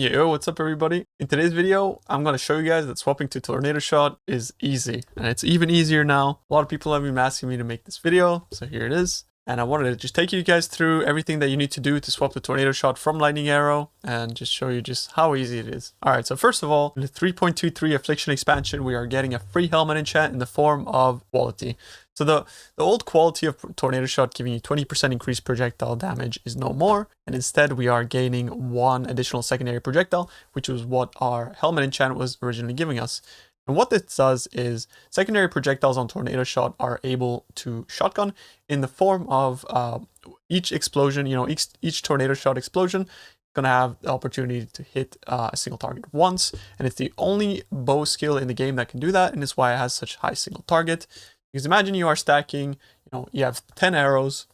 Yo, what's up everybody? In today's video, I'm going to show you guys that swapping to Tornado Shot is easy. And it's even easier now. A lot of people have been asking me to make this video, so here it is. And I wanted to just take you guys through everything that you need to do to swap the Tornado Shot from Lightning Arrow and just show you just how easy it is. Alright, so first of all, in the 3.23 Affliction expansion, we are getting a free Helm Enchant in the form of quality. So the old quality of Tornado Shot giving you 20% increased projectile damage is no more, and instead we are gaining one additional secondary projectile, which was what our Helm Enchant was originally giving us. And what this does is secondary projectiles on Tornado Shot are able to shotgun in the form of each explosion, each Tornado Shot explosion going to have the opportunity to hit a single target once, and it's the only bow skill in the game that can do that, and it's why it has such high single target. Because imagine you are stacking, you have 10 arrows.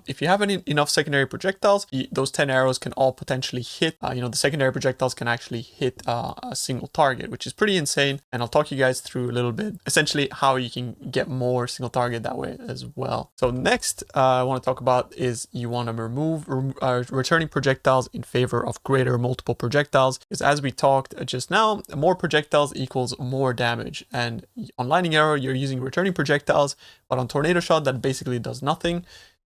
If you have enough secondary projectiles, those 10 arrows can all potentially hit, the secondary projectiles can actually hit a single target, which is pretty insane. And I'll talk you guys through a little bit, essentially how you can get more single target that way as well. So next I want to talk about is you want to remove returning projectiles in favor of greater multiple projectiles. Because as we talked just now, more projectiles equals more damage. And on Lightning Arrow, you're using returning projectiles, but on Tornado Shot, that basically does nothing.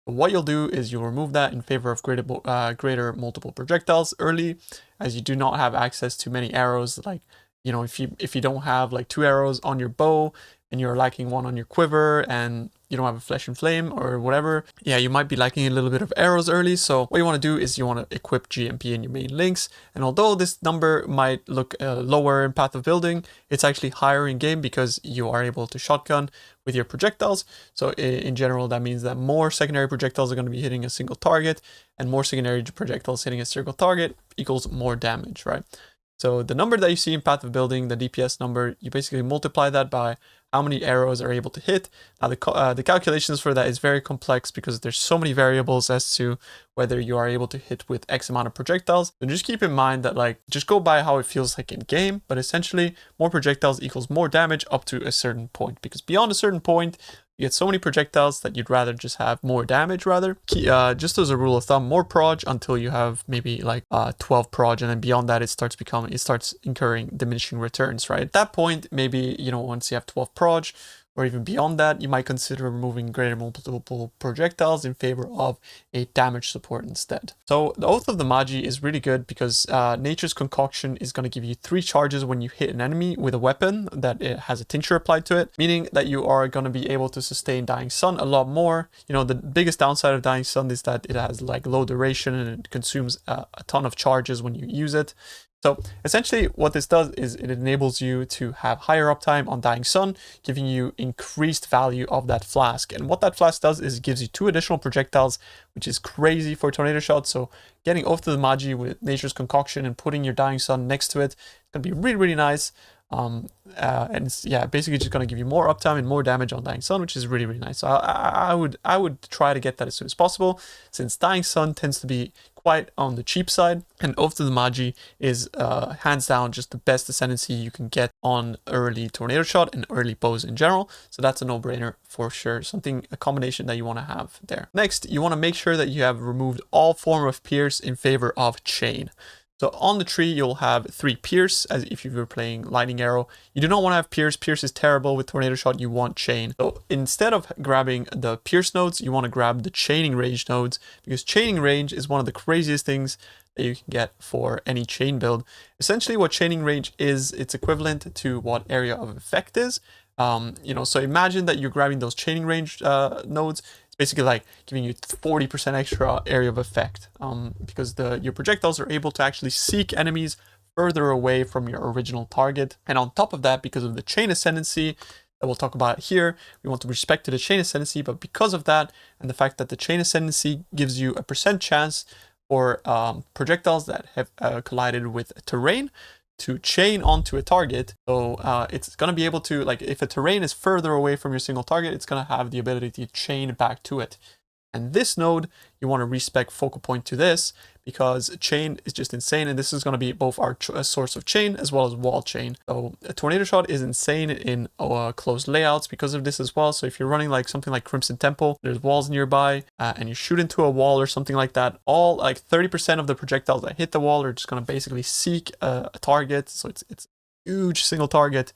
What you'll do is you'll remove that in favor of greater multiple projectiles early, as you do not have access to many arrows. Like, if you don't have like 2 arrows on your bow and you're lacking 1 on your quiver and you don't have a flesh and flame or whatever, yeah, you might be lacking a little bit of arrows early. So what you want to do is you want to equip GMP in your main links. And although this number might look lower in Path of Building, it's actually higher in game because you are able to shotgun with your projectiles. So in general, that means that more secondary projectiles are going to be hitting a single target, and more secondary projectiles hitting a single target equals more damage, right? So the number that you see in Path of Building, the DPS number, you basically multiply that by how many arrows are able to hit. Now the calculations for that is very complex because there's so many variables as to whether you are able to hit with X amount of projectiles. And just keep in mind that just go by how it feels like in game, but essentially more projectiles equals more damage up to a certain point, because beyond a certain point, you get so many projectiles that you'd rather just have more damage rather. Just as a rule of thumb, more proj until you have maybe 12 proj, and then beyond that it starts incurring diminishing returns, right? At that point, maybe, once you have 12 proj, or even beyond that, you might consider removing greater multiple projectiles in favor of a damage support instead. So the Oath of the Magi is really good because Nature's Concoction is going to give you 3 charges when you hit an enemy with a weapon that it has a tincture applied to it, meaning that you are going to be able to sustain Dying Sun a lot more. The biggest downside of Dying Sun is that it has low duration and it consumes a ton of charges when you use it. So essentially what this does is it enables you to have higher uptime on Dying Sun, giving you increased value of that flask. And what that flask does is it gives you 2 additional projectiles, which is crazy for Tornado Shot. So getting Oath to the Magi with Nature's Concoction and putting your Dying Sun next to it's going to be really, really nice. And it's, basically just going to give you more uptime and more damage on Dying Sun, which is really, really nice. So I would try to get that as soon as possible, since Dying Sun tends to be quite on the cheap side, and Oath to the Magi is hands down just the best ascendancy you can get on early Tornado Shot and early bows in general. So that's a no-brainer for sure, a combination that you want to have there. Next, you want to make sure that you have removed all form of pierce in favor of chain. So on the tree, you'll have 3 Pierce, as if you were playing Lightning Arrow. You do not want to have Pierce. Pierce is terrible with Tornado Shot. You want Chain. So instead of grabbing the Pierce nodes, you want to grab the Chaining Range nodes, because Chaining Range is one of the craziest things that you can get for any chain build. Essentially what Chaining Range is, it's equivalent to what Area of Effect is. So imagine that you're grabbing those Chaining Range nodes. Basically like giving you 40% extra area of effect, because your projectiles are able to actually seek enemies further away from your original target. And on top of that, because of the chain ascendancy that we'll talk about here, we want to respect to the chain ascendancy, but because of that and the fact that the chain ascendancy gives you a % chance for projectiles that have collided with terrain to chain onto a target. So it's going to be able to, if a terrain is further away from your single target, it's going to have the ability to chain back to it. And this node, you want to respec focal point to this, because chain is just insane, and this is going to be both our source of chain as well as wall chain. So a Tornado Shot is insane in closed layouts because of this as well. So if you're running like something like Crimson Temple, there's walls nearby, and you shoot into a wall or something like that, all like 30% of the projectiles that hit the wall are just going to basically seek a target. So it's huge single target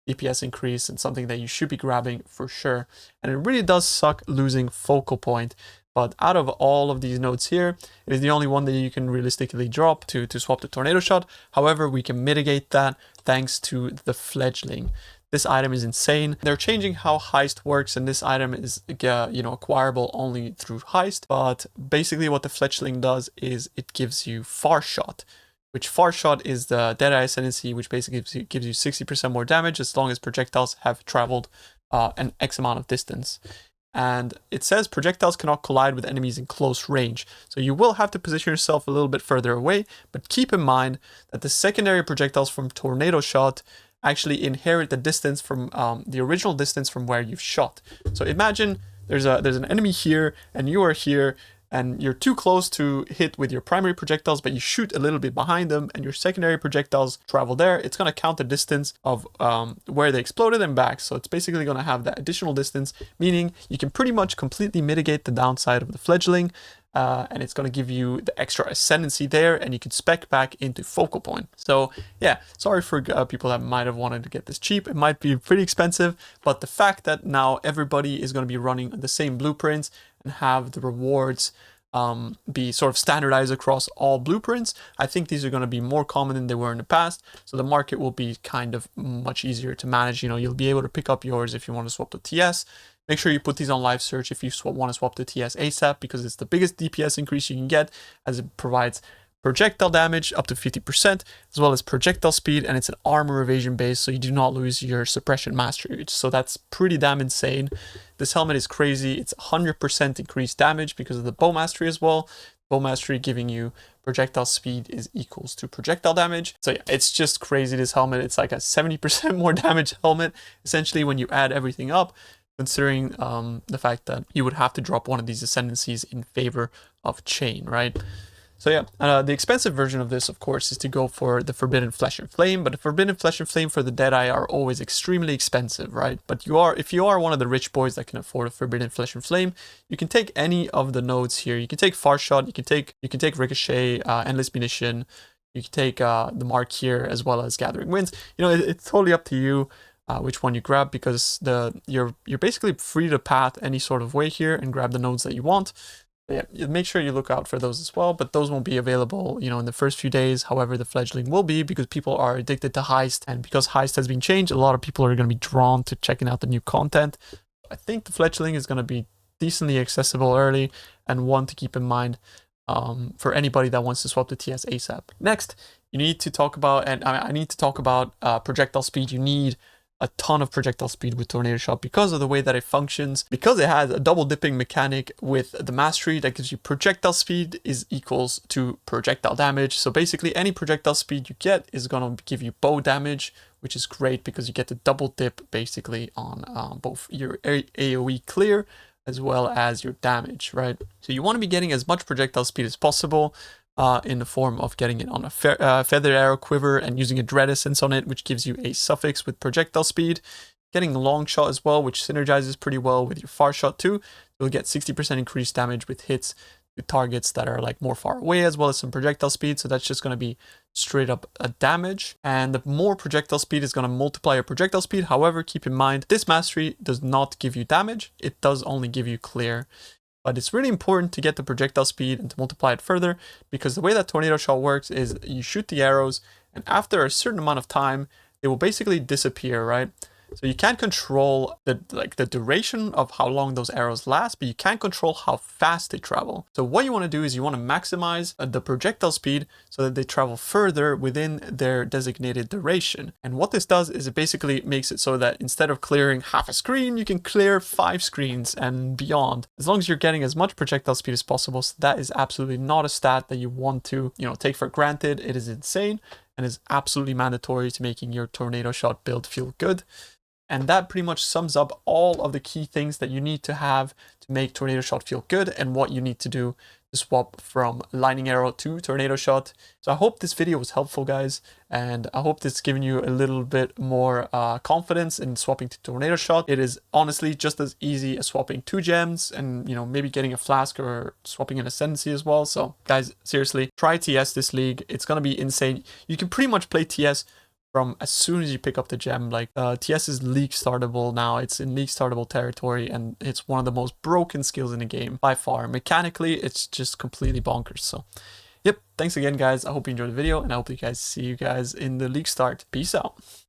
DPS increase, and something that you should be grabbing for sure. And it really does suck losing focal point, but out of all of these nodes here, it is the only one that you can realistically drop to swap the Tornado Shot. However, we can mitigate that thanks to the Fledgling. This item is insane. They're changing how heist works, and this item is acquirable only through heist. But basically what the Fledgling does is it gives you Far Shot, which Far Shot is the Deadeye Ascendancy, which basically gives you 60% more damage as long as projectiles have traveled an X amount of distance. And it says projectiles cannot collide with enemies in close range. So you will have to position yourself a little bit further away, but keep in mind that the secondary projectiles from Tornado Shot actually inherit the distance from the original distance from where you've shot. So imagine there's an enemy here and you are here, and you're too close to hit with your primary projectiles, but you shoot a little bit behind them and your secondary projectiles travel there. It's going to count the distance of where they exploded and back. So it's basically going to have that additional distance, meaning you can pretty much completely mitigate the downside of the Fledgling. And it's going to give you the extra ascendancy there, and you can spec back into focal point. So yeah, sorry for people that might have wanted to get this cheap. It might be pretty expensive, but the fact that now everybody is going to be running the same blueprints and have the rewards be sort of standardized across all blueprints, I think these are going to be more common than they were in the past. So the market will be kind of much easier to manage. You'll be able to pick up yours if you want to swap to TS. Make sure you put these on live search if you want to swap to TS ASAP, because it's the biggest DPS increase you can get, as it provides projectile damage up to 50%, as well as projectile speed, and it's an armor evasion base, so you do not lose your suppression mastery. So that's pretty damn insane. This helmet is crazy. It's 100% increased damage because of the bow mastery as well. Bow mastery giving you projectile speed is equals to projectile damage. So yeah, it's just crazy, this helmet. It's like a 70% more damage helmet, essentially, when you add everything up, considering the fact that you would have to drop one of these ascendancies in favor of chain, right? So yeah, the expensive version of this, of course, is to go for the Forbidden Flesh and Flame, but the Forbidden Flesh and Flame for the Deadeye are always extremely expensive, right? But if you are one of the rich boys that can afford a Forbidden Flesh and Flame, you can take any of the nodes here. You can take Far Shot, you can take Ricochet, Endless Munition, you can take the Mark here, as well as Gathering Winds. It's totally up to you which one you grab, because you're basically free to path any sort of way here and grab the nodes that you want. Yeah, make sure you look out for those as well, but those won't be available, in the first few days. However, the Fledgling will be, because people are addicted to heist, and because heist has been changed, a lot of people are going to be drawn to checking out the new content. I think the Fledgling is going to be decently accessible early, and one to keep in mind for anybody that wants to swap to TS ASAP. Next, you need to talk about, and I need to talk about projectile speed. You need a ton of projectile speed with Tornado Shot because of the way that it functions, because it has a double dipping mechanic with the mastery that gives you projectile speed is equals to projectile damage. So basically any projectile speed you get is going to give you bow damage, which is great because you get the double dip basically on both your AoE clear as well as your damage, right? So you want to be getting as much projectile speed as possible, in the form of getting it on a feathered arrow quiver and using a dread essence on it, which gives you a suffix with projectile speed. Getting long shot as well, which synergizes pretty well with your Far Shot too. You'll get 60% increased damage with hits with targets that are like more far away, as well as some projectile speed. So that's just going to be straight up a damage. And the more projectile speed is going to multiply your projectile speed. However, keep in mind, this mastery does not give you damage. It does only give you clear. But it's really important to get the projectile speed and to multiply it further, because the way that Tornado Shot works is you shoot the arrows, and after a certain amount of time, they will basically disappear, right? So you can't control the duration of how long those arrows last, but you can control how fast they travel. So what you want to do is you want to maximize the projectile speed so that they travel further within their designated duration. And what this does is it basically makes it so that instead of clearing half a screen, you can clear 5 screens and beyond, as long as you're getting as much projectile speed as possible. So that is absolutely not a stat that you want to, take for granted. It is insane and is absolutely mandatory to making your Tornado Shot build feel good. And that pretty much sums up all of the key things that you need to have to make Tornado Shot feel good, and what you need to do to swap from Lightning Arrow to Tornado Shot. So I hope this video was helpful, guys, and I hope this given you a little bit more confidence in swapping to Tornado Shot. It is honestly just as easy as swapping 2 gems and, you know, maybe getting a flask or swapping an ascendancy as well. So guys, seriously, try TS this league. It's gonna be insane. You can pretty much play TS from as soon as you pick up the gem. Like TS is league startable now. It's in league startable territory, and it's one of the most broken skills in the game by far. Mechanically, it's just completely bonkers. So yep, thanks again, guys. I hope you enjoyed the video, and I hope you guys see you guys in the league start. Peace out.